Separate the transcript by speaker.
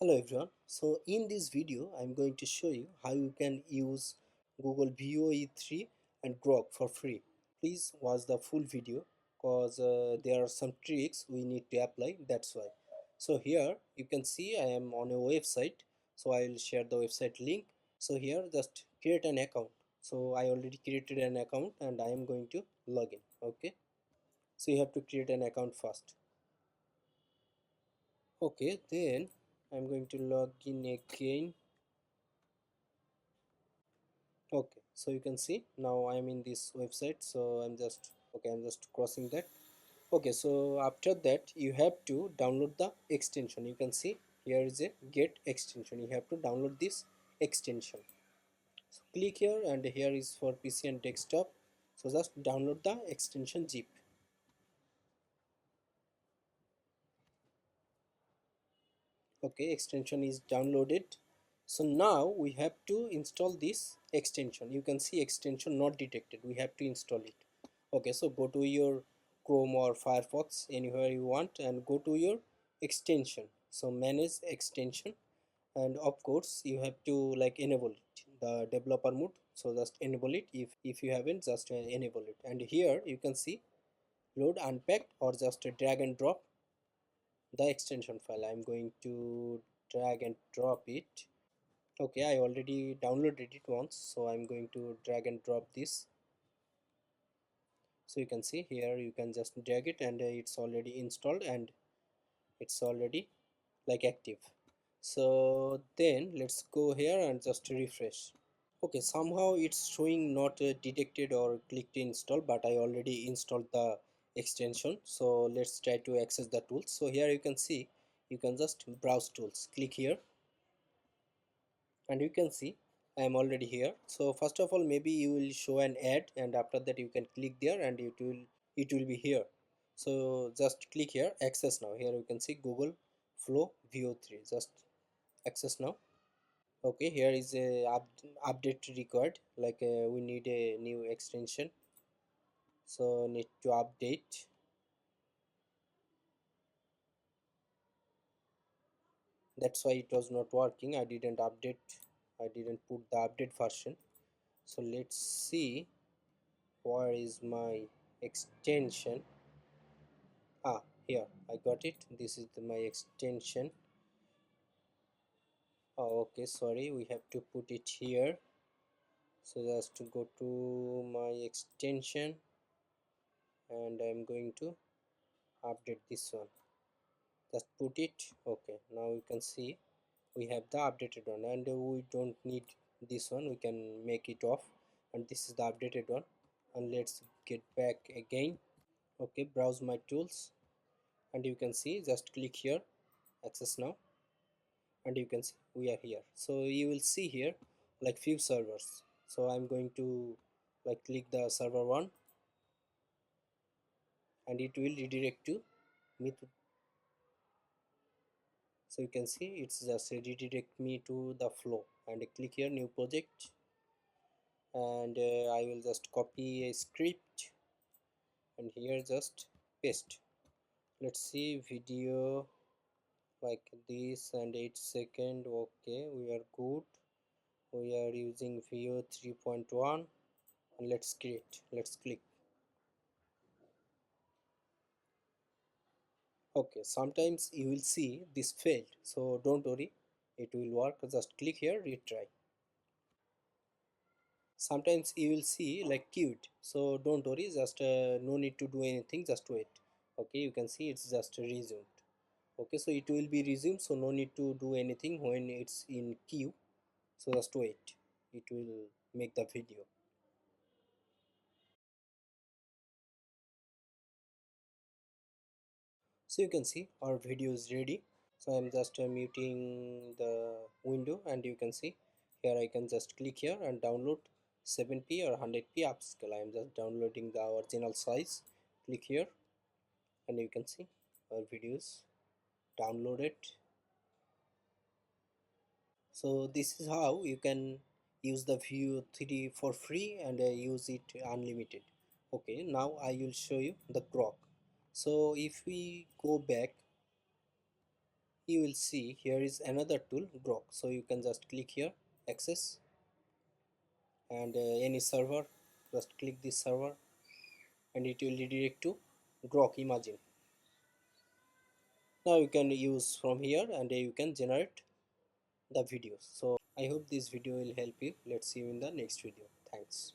Speaker 1: Hello everyone. So in this video I'm going to show you how you can use Google Veo E3 and Grok for free. Please watch the full video because there are some tricks we need to apply, that's why. So here you can see I am on a website, so I will share the website link. So here just create an account. So I already created an account and I am going to log in. Okay, so you have to create an account first. Okay, then I'm going to log in again. Okay, so you can see now I'm in this website, so I'm just crossing that. Okay, so after that you have to download the extension. You can see here is a get extension. You have to download this extension. So click here, and here is for PC and desktop. So just download the extension zip. Okay, extension is downloaded. So now we have to install this extension. You can see extension not detected. We have to install it. Okay, so go to your Chrome or Firefox, anywhere you want, and go to your extension. So manage extension, and of course you have to like enable it, the developer mode. So just enable it. If you haven't, just enable it. And here you can see load unpacked, or just drag and drop the extension file. I'm going to drag and drop it. Okay, I already downloaded it once, so I'm going to drag and drop this. So you can see here, you can just drag it, and it's already installed and it's already like active. So then let's go here and just refresh. Okay, somehow it's showing not detected or click to install, but I already installed the extension. So let's try to access the tools. So here you can see, you can just browse tools, click here, and you can see I am already here. So first of all, maybe you will show an ad, and after that you can click there and it will be here. So just click here, access now. Here you can see Google Flow Veo 3. Just access now. Okay, here is a update required, like we need a new extension, so need to update. That's why it was not working. I didn't update, I didn't put the update version. So let's see where is my extension. Here I got it. This is my extension. Okay, sorry, we have to put it here. So just to go to my extension, and I'm going to update this one. Just put it. Okay, now you can see we have the updated one, and we don't need this one. We can make it off, and this is the updated one. And let's get back again. Okay, browse my tools, and you can see, just click here, access now, and you can see we are here. So you will see here like few servers. So I'm going to like click the server one, and it will redirect to me to. So you can see it's just redirect me to the flow, and click here new project, and I will just copy a script, and here just paste. Let's see video like this, and 8 seconds. Okay, we are good. We are using Veo 3.1, and let's create. Let's click. Okay, sometimes you will see this failed, so don't worry, it will work. Just click here, retry. Sometimes you will see like queued, so don't worry, just no need to do anything, just wait. Okay, you can see it's just resumed. Okay, so it will be resumed, so no need to do anything when it's in queue. So just wait, it will make the video. So you can see our video is ready. So I'm just muting the window, and you can see here I can just click here and download 7p or 100p upscale. I am just downloading the original size. Click here, and you can see our videos downloaded. So this is how you can use the Veo 3 for free, and use it unlimited. Okay, now I will show you the Grok. So if we go back, you will see here is another tool, Grok. So you can just click here, access, and any server, just click this server and it will redirect to Grok Imagine. Now you can use from here and you can generate the videos. So I hope this video will help you. Let's see you in the next video. Thanks.